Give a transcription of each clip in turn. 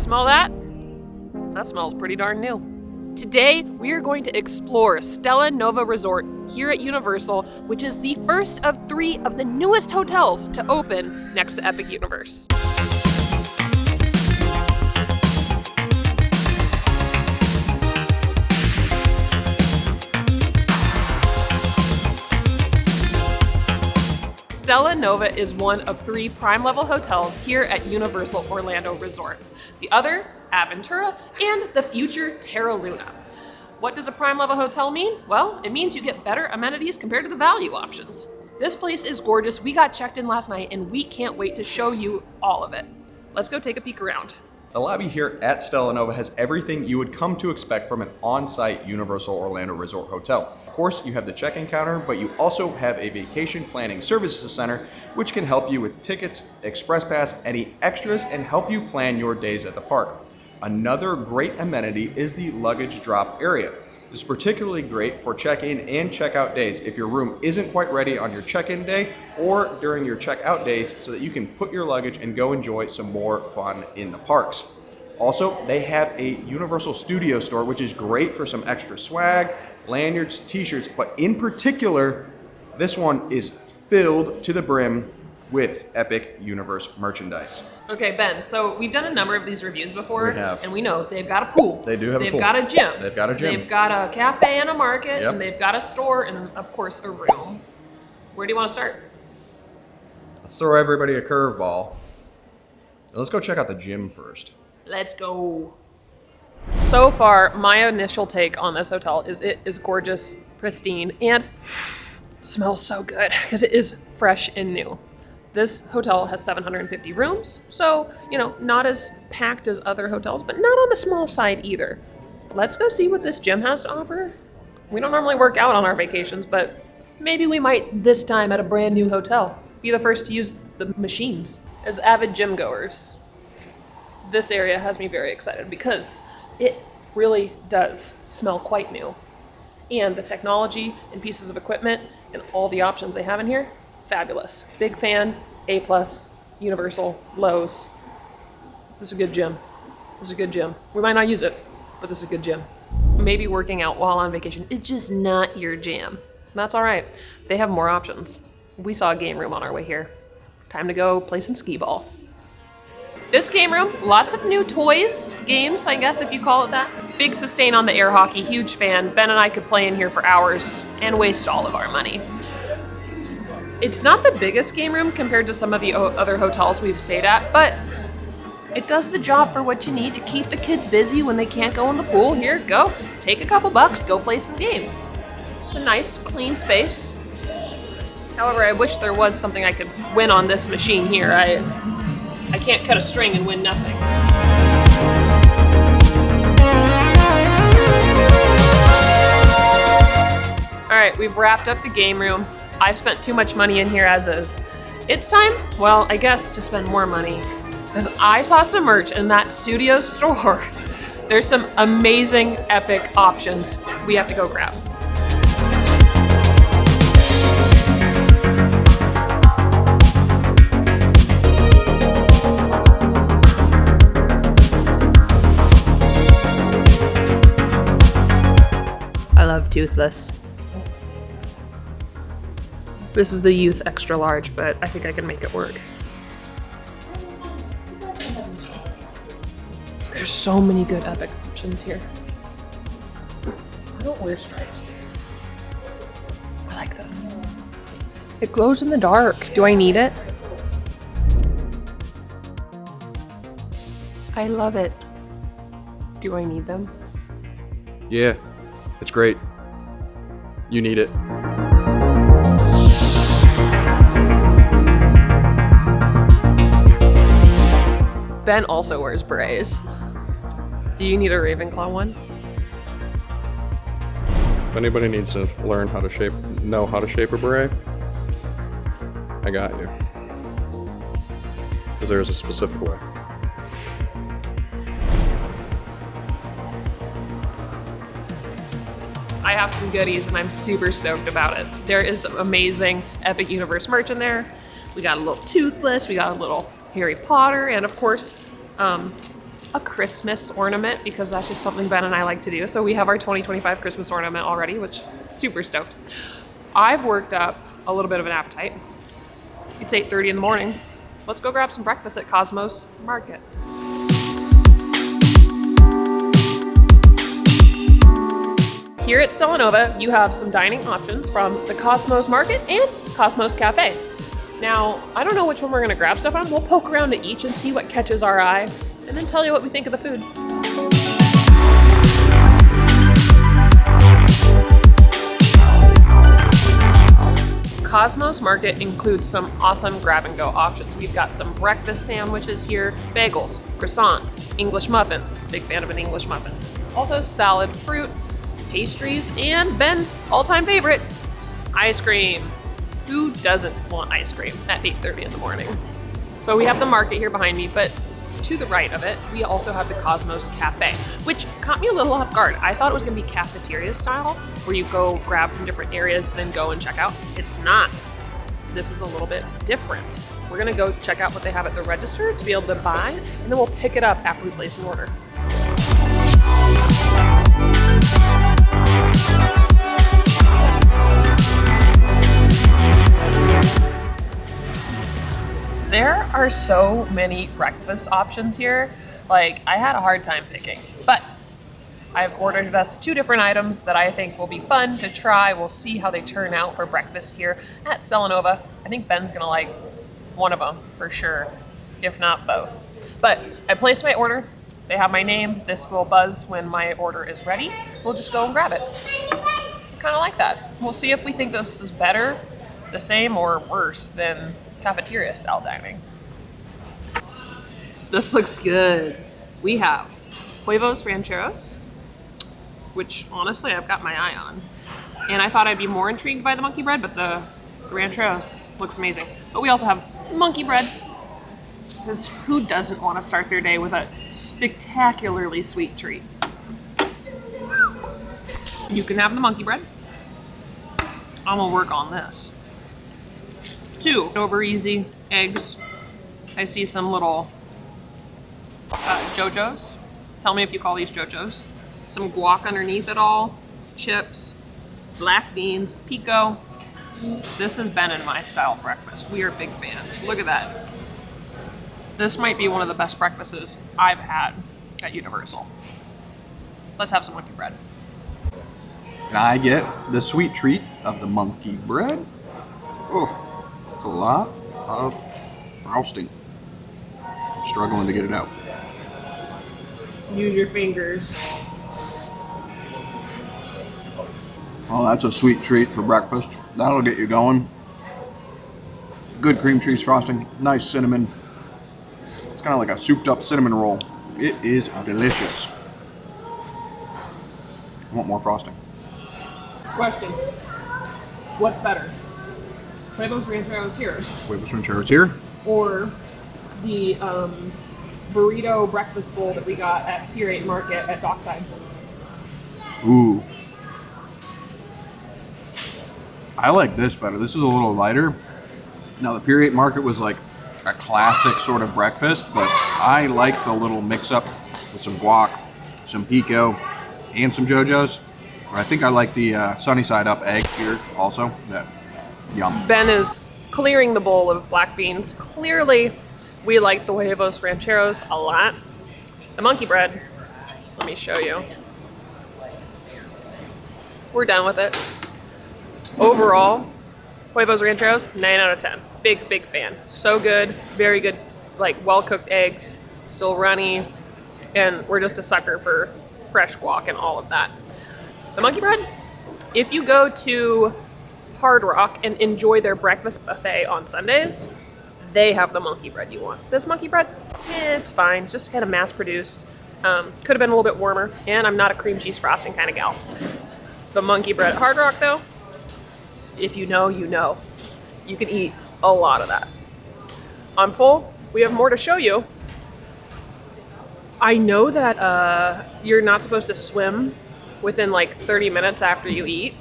Smell that? That smells pretty darn new. Today, we are going to explore Stella Nova Resort here at Universal, which is the first of 3 of the newest hotels to open next to Epic Universe. Stella Nova is one of 3 prime-level hotels here at Universal Orlando Resort. The other, Aventura, and the future Terra Luna. What does a prime-level hotel mean? Well, it means you get better amenities compared to the value options. This place is gorgeous. We got checked in last night, and we can't wait to show you all of it. Let's go take a peek around. The lobby here at Stella Nova has everything you would come to expect from an on-site Universal Orlando Resort hotel. Of course, you have the check-in counter, but you also have a vacation planning services center, which can help you with tickets, express pass, any extras, and help you plan your days at the park. Another great amenity is the luggage drop area. This is particularly great for check-in and check-out days if your room isn't quite ready on your check-in day or during your check-out days, so that you can put your luggage and go enjoy some more fun in the parks. Also, they have a Universal Studio store, which is great for some extra swag, lanyards, t-shirts, but in particular, this one is filled to the brim with Epic Universe merchandise. Okay, Ben, so we've done a number of these reviews before. We have. And we know they've got a pool. They do have a pool. They've got a gym. They've got a gym. They've got a cafe and a market, Yep. and they've got a store, and of course, a room. Where do you want to start? Let's throw everybody a curveball. Let's go check out the gym first. Let's go. So far, my initial take on this hotel is it is gorgeous, pristine, and smells so good because it is fresh and new. This hotel has 750 rooms, so, not as packed as other hotels, but not on the small side either. Let's go see what this gym has to offer. We don't normally work out on our vacations, but maybe we might this time at a brand new hotel. Be the first to use the machines. As avid gym goers, this area has me very excited because it really does smell quite new. And the technology and pieces of equipment and all the options they have in here, fabulous. Big fan, A+, Universal, Lowe's. This is a good gym. This is a good gym. We might not use it, but this is a good gym. Maybe working out while on vacation is just not your jam. That's all right. They have more options. We saw a game room on our way here. Time to go play some skee ball. This game room, lots of new toys, games, I guess if you call it that. Big sustain on the air hockey, huge fan. Ben and I could play in here for hours and waste all of our money. It's not the biggest game room compared to some of the other hotels we've stayed at, but it does the job for what you need to keep the kids busy when they can't go in the pool. Here, go, take a couple bucks, go play some games. It's a nice, clean space. However, I wish there was something I could win on this machine here. I can't cut a string and win nothing. All right, we've wrapped up the game room. I've spent too much money in here as is. It's time, well, I guess, to spend more money. Because I saw some merch in that studio store. There's some amazing, epic options we have to go grab. I love Toothless. This is the youth extra large, but I think I can make it work. There's so many good epic options here. I don't wear stripes. I like this. It glows in the dark. Do I need it? I love it. Do I need them? Yeah, it's great. You need it. Ben also wears berets. Do you need a Ravenclaw one? If anybody needs to learn how to know how to shape a beret, I got you. Because there's a specific way. I have some goodies and I'm super stoked about it. There is some amazing Epic Universe merch in there. We got a little Toothless, we got a little Harry Potter, and of course, a Christmas ornament because that's just something Ben and I like to do. So we have our 2025 Christmas ornament already, which super stoked. I've worked up a little bit of an appetite. It's 8:30 in the morning. Let's go grab some breakfast at Cosmos Market. Here at Stella Nova, you have some dining options from the Cosmos Market and Cosmos Cafe. Now, I don't know which one we're gonna grab stuff on. We'll poke around at each and see what catches our eye, and then tell you what we think of the food. Cosmos Market includes some awesome grab-and-go options. We've got some breakfast sandwiches here, bagels, croissants, English muffins. Big fan of an English muffin. Also salad, fruit, pastries, and Ben's all-time favorite, ice cream. Who doesn't want ice cream at 8:30 in the morning? So we have the market here behind me, but to the right of it, we also have the Cosmos Cafe, which caught me a little off guard. I thought it was gonna be cafeteria style, where you go grab from different areas, then go and check out. It's not. This is a little bit different. We're gonna go check out what they have at the register to be able to buy, and then we'll pick it up after we place an order. There are so many breakfast options here. Like, I had a hard time picking, but I've ordered us 2 different items that I think will be fun to try. We'll see how they turn out for breakfast here at Stella Nova. I think Ben's gonna like one of them for sure, if not both. But I placed my order. They have my name. This will buzz when my order is ready. We'll just go and grab it. Kind of like that. We'll see if we think this is better, the same, or worse than cafeteria style dining. This looks good. We have huevos rancheros, which honestly I've got my eye on. And I thought I'd be more intrigued by the monkey bread, but the rancheros looks amazing. But we also have monkey bread, because who doesn't want to start their day with a spectacularly sweet treat? You can have the monkey bread. I'm gonna work on this. 2 over easy eggs. I see some little JoJo's. Tell me if you call these JoJo's. Some guac underneath it all. Chips, black beans, pico. This has been in my style breakfast. We are big fans. Look at that. This might be one of the best breakfasts I've had at Universal. Let's have some monkey bread. And I get the sweet treat of the monkey bread. Oh. It's a lot of frosting. I'm struggling to get it out. Use your fingers. Well, that's a sweet treat for breakfast. That'll get you going. Good cream cheese frosting, nice cinnamon. It's kind of like a souped up cinnamon roll. It is delicious. I want more frosting. Question. What's better? Huevos rancheros here, Huevos rancheros here. or the burrito breakfast bowl that we got at Pier 8 Market at Dockside? Ooh. I like this better. This is a little lighter. Now, the Pier 8 Market was like a classic sort of breakfast, but I like the little mix-up with some guac, some pico, and some JoJo's. I think I like the sunny side up egg here also. That yum. Ben is clearing the bowl of black beans. Clearly, we like the huevos rancheros a lot. The monkey bread, let me show you. We're done with it. Overall, huevos rancheros, 9 out of 10. Big, big fan. So good, very good, like well-cooked eggs, still runny, and we're just a sucker for fresh guac and all of that. The monkey bread, if you go to Hard Rock and enjoy their breakfast buffet on Sundays, they have the monkey bread you want. This monkey bread, it's fine, just kind of mass-produced. Could have been a little bit warmer, and I'm not a cream cheese frosting kind of gal. The monkey bread at Hard Rock, though, if you know, you know. You can eat a lot of that. I'm full. We have more to show you. I know that you're not supposed to swim within like 30 minutes after you eat,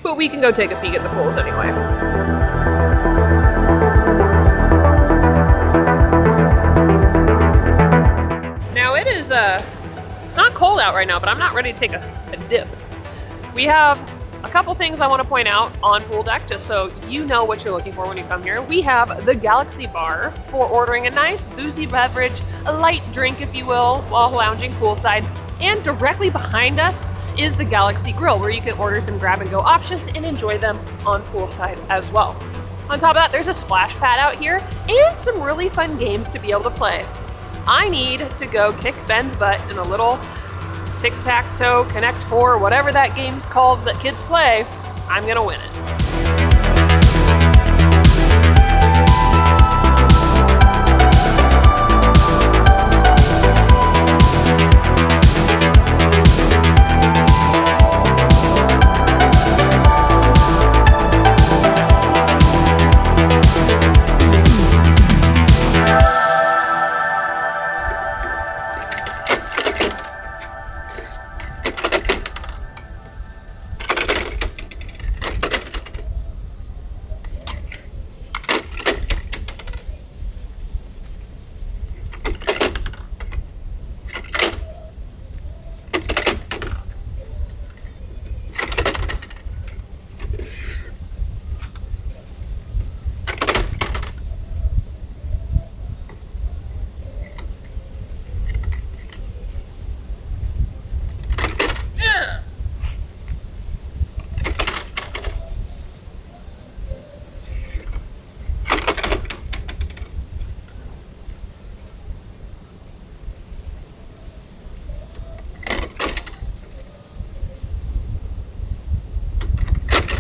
but we can go take a peek at the pools anyway. It is, it's not cold out right now, but I'm not ready to take a dip. We have a couple things I want to point out on pool deck, just so you know what you're looking for when you come here. We have the Galaxy Bar for ordering a nice boozy beverage, a light drink, if you will, while lounging poolside. And directly behind us is the Galaxy Grill, where you can order some grab-and-go options and enjoy them on poolside as well. On top of that, there's a splash pad out here and some really fun games to be able to play. I need to go kick Ben's butt in a little tic-tac-toe, Connect Four, whatever that game's called that kids play. I'm gonna win it.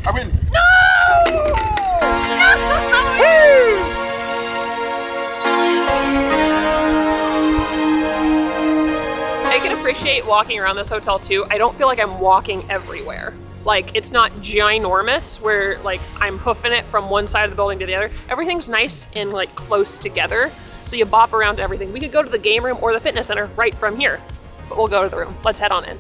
I mean, I can appreciate walking around this hotel too. I don't feel like I'm walking everywhere. Like, it's not ginormous where like I'm hoofing it from one side of the building to the other. Everything's nice and like close together. So you bop around to everything. We could go to the game room or the fitness center right from here, but we'll go to the room. Let's head on in.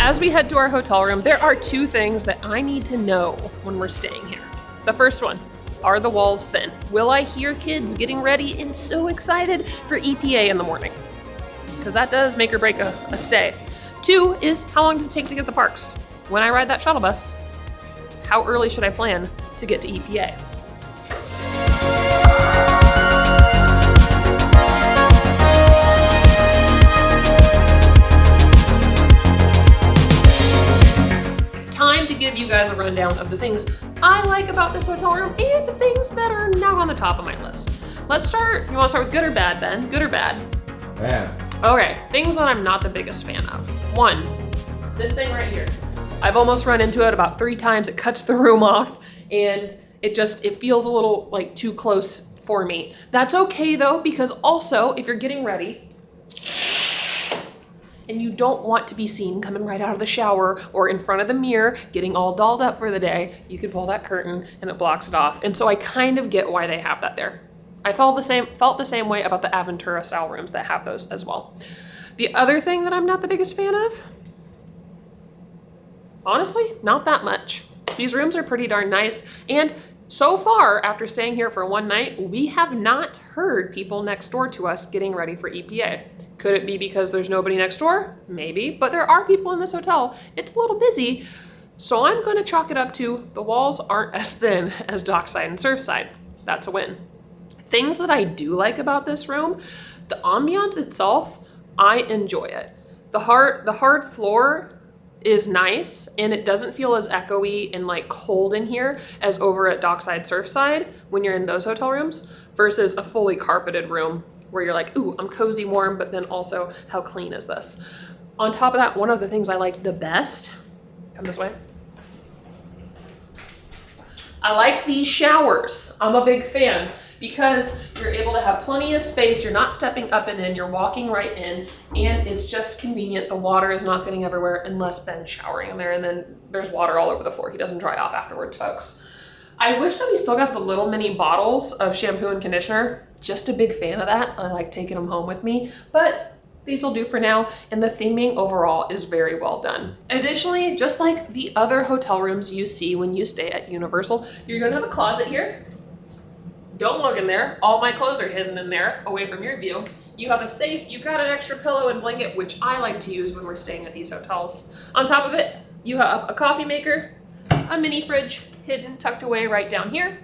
As we head to our hotel room, there are two things that I need to know when we're staying here. The first one, are the walls thin? Will I hear kids getting ready and so excited for EPA in the morning? Because that does make or break a stay. Two is, how long does it take to get to the parks? When I ride that shuttle bus, how early should I plan to get to EPA? Time to give you guys a rundown of the things I like about this hotel room and the things that are not on the top of my list. Let's start, you want to start with good or bad, Ben? Good or bad? bad. Okay, things that I'm not the biggest fan of. One, this thing right here. I've almost run into it about 3 times. It cuts the room off and it feels a little like too close for me. That's okay though, because also if you're getting ready and you don't want to be seen coming right out of the shower or in front of the mirror, getting all dolled up for the day, you can pull that curtain and it blocks it off. And so I kind of get why they have that there. I felt the same way about the Aventura style rooms that have those as well. The other thing that I'm not the biggest fan of, honestly, not that much. These rooms are pretty darn nice, and so far, after staying here for one night, we have not heard people next door to us getting ready for EPA. Could it be because there's nobody next door? Maybe, but there are people in this hotel. It's a little busy, so I'm gonna chalk it up to the walls aren't as thin as Dockside and Surfside. That's a win. Things that I do like about this room, the ambiance itself, I enjoy it. The hard floor is nice, and it doesn't feel as echoey and like cold in here as over at Dockside Surfside when you're in those hotel rooms versus a fully carpeted room where you're like, ooh, I'm cozy warm, but then also how clean is this? On top of that, one of the things I like the best, come this way. I like these showers. I'm a big fan because you're able to have plenty of space. You're not stepping up and in, you're walking right in, and it's just convenient. The water is not getting everywhere unless Ben's showering in there, and then there's water all over the floor. He doesn't dry off afterwards, folks. I wish that we still got the little mini bottles of shampoo and conditioner. Just a big fan of that. I like taking them home with me, but these will do for now, and the theming overall is very well done. Additionally, just like the other hotel rooms you see when you stay at Universal, you're gonna have a closet here. Don't look in there. All my clothes are hidden in there, away from your view. You have a safe, you got an extra pillow and blanket, which I like to use when we're staying at these hotels. On top of it, you have a coffee maker, a mini fridge hidden, tucked away right down here,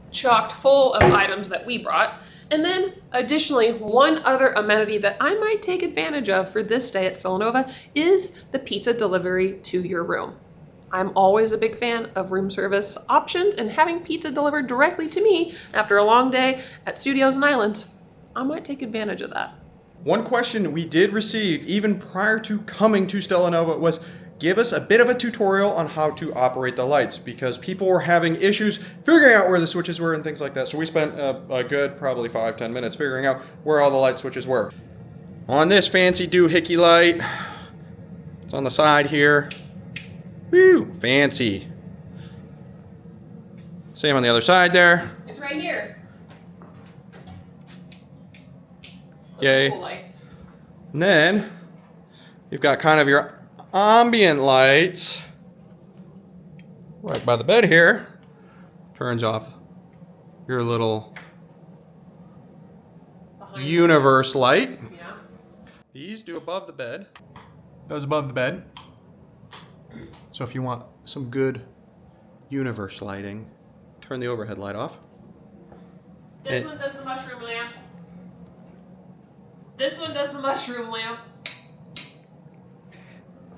chocked full of items that we brought. And then additionally, one other amenity that I might take advantage of for this stay at Stella Nova is the pizza delivery to your room. I'm always a big fan of room service options, and having pizza delivered directly to me after a long day at Studios and Islands, I might take advantage of that. One question we did receive even prior to coming to Stella Nova was, give us a bit of a tutorial on how to operate the lights, because people were having issues figuring out where the switches were and things like that. So we spent a good probably 5-10 minutes figuring out where all the light switches were. On this fancy doohickey light, it's on the side here. Woo, fancy. Same on the other side there. It's right here. Yay. Cool lights. And then you've got kind of your ambient lights right by the bed here. Turns off your little universe light. Yeah. These do above the bed. Goes above the bed. So if you want some good universe lighting, turn the overhead light off. This one does the mushroom lamp. This one does the mushroom lamp.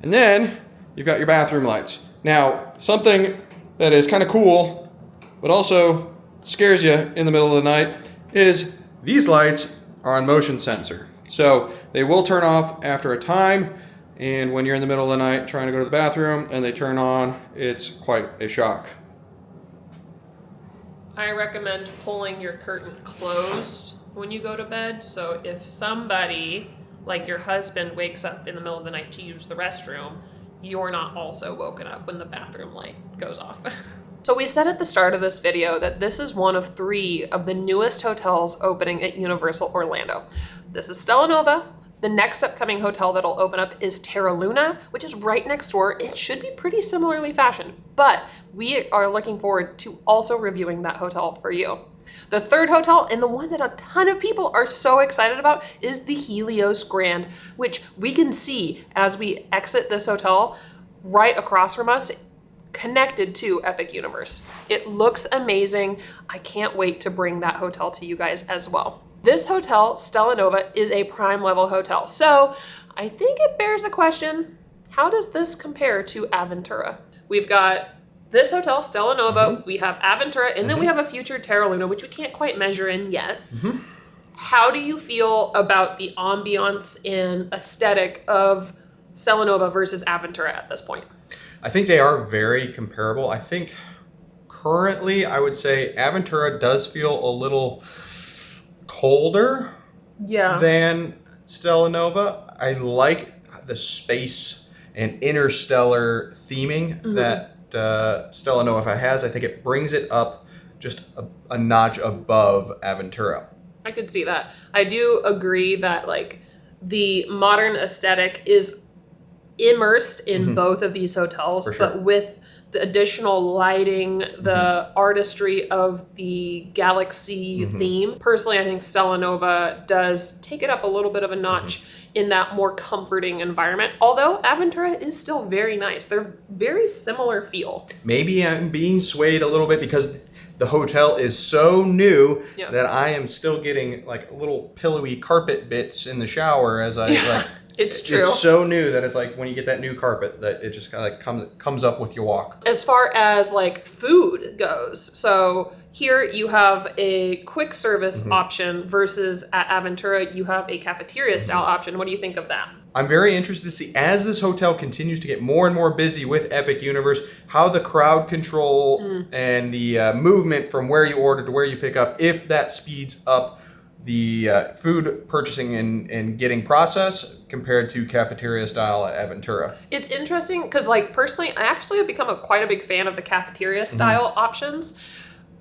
And then you've got your bathroom lights. Now, something that is kind of cool, but also scares you in the middle of the night, is these lights are on motion sensor. So they will turn off after a time, and when you're in the middle of the night trying to go to the bathroom and they turn on, it's quite a shock. I recommend pulling your curtain closed when you go to bed. So if somebody, like your husband, wakes up in the middle of the night to use the restroom, you're not also woken up when the bathroom light goes off. So we said at the start of this video that this is one of 3 of the newest hotels opening at Universal Orlando. This is Stella Nova. The next upcoming hotel that'll open up is Terra Luna, which is right next door. It should be pretty similarly fashioned, but we are looking forward to also reviewing that hotel for you. The third hotel, and the one that a ton of people are so excited about, is the Helios Grand, which we can see as we exit this hotel right across from us, connected to Epic Universe. It looks amazing. I can't wait to bring that hotel to you guys as well. This hotel, Stella Nova, is a prime level hotel. So I think it bears the question, how does this compare to Aventura? We've got this hotel, Stella Nova, we have Aventura, and then we have a future Terra Luna, which we can't quite measure in yet. How do you feel about the ambiance and aesthetic of Stella Nova versus Aventura at this point? I think they are very comparable. I think currently I would say Aventura does feel a little colder than Stella Nova. I like the space and interstellar theming that Stella Nova has. I think it brings it up just a notch above Aventura. I could see that. I do agree that like the modern aesthetic is immersed in both of these hotels, but with the additional lighting, the artistry of the galaxy theme. Personally, I think Stella Nova does take it up a little bit of a notch in that more comforting environment. Although Aventura is still very nice. They're very similar feel. Maybe I'm being swayed a little bit because the hotel is so new that I am still getting like little pillowy carpet bits in the shower as I like. It's true. It's so new that it's like when you get that new carpet that it just kind of like comes up with your walk. As far as like food goes, so here you have a quick service option versus at Aventura you have a cafeteria style option. What do you think of that? I'm very interested to see, as this hotel continues to get more and more busy with Epic Universe, how the crowd control and the movement from where you order to where you pick up, if that speeds up the food purchasing and getting process compared to cafeteria style at Aventura. It's interesting because, like, personally, I actually have become quite a big fan of the cafeteria style options,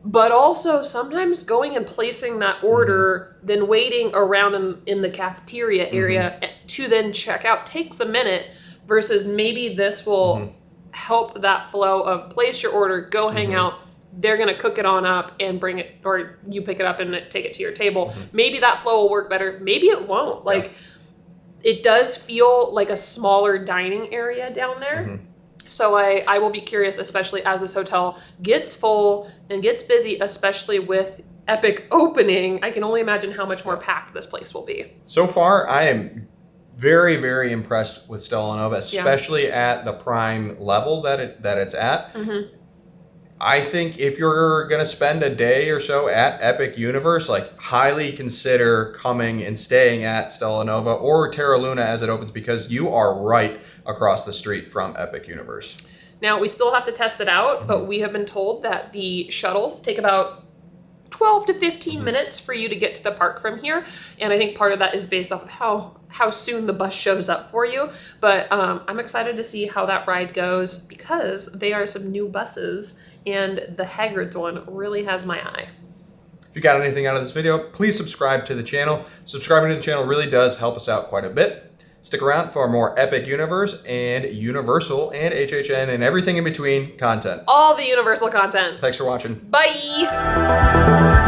but also sometimes going and placing that order, then waiting around in the cafeteria area to then check out takes a minute, versus maybe this will help that flow of place your order, go hang out, they're going to cook it on up and bring it, or you pick it up and take it to your table. Maybe that flow will work better. Maybe it won't. Like, it does feel like a smaller dining area down there. So I will be curious, especially as this hotel gets full and gets busy, especially with Epic opening. I can only imagine how much more packed this place will be. So far, I am very, very impressed with Stella Nova, especially at the prime level that it's at. I think if you're going to spend a day or so at Epic Universe, like, highly consider coming and staying at Stella Nova or Terra Luna as it opens, because you are right across the street from Epic Universe. Now, we still have to test it out, but we have been told that the shuttles take about 12 to 15 minutes for you to get to the park from here. And I think part of that is based off of how soon the bus shows up for you. But I'm excited to see how that ride goes, because they are some new buses, and the Hagrid's one really has my eye. If you got anything out of this video, please subscribe to the channel. Subscribing to the channel really does help us out quite a bit. Stick around for more Epic Universe and Universal and HHN and everything in between content. All the Universal content. Thanks for watching. Bye!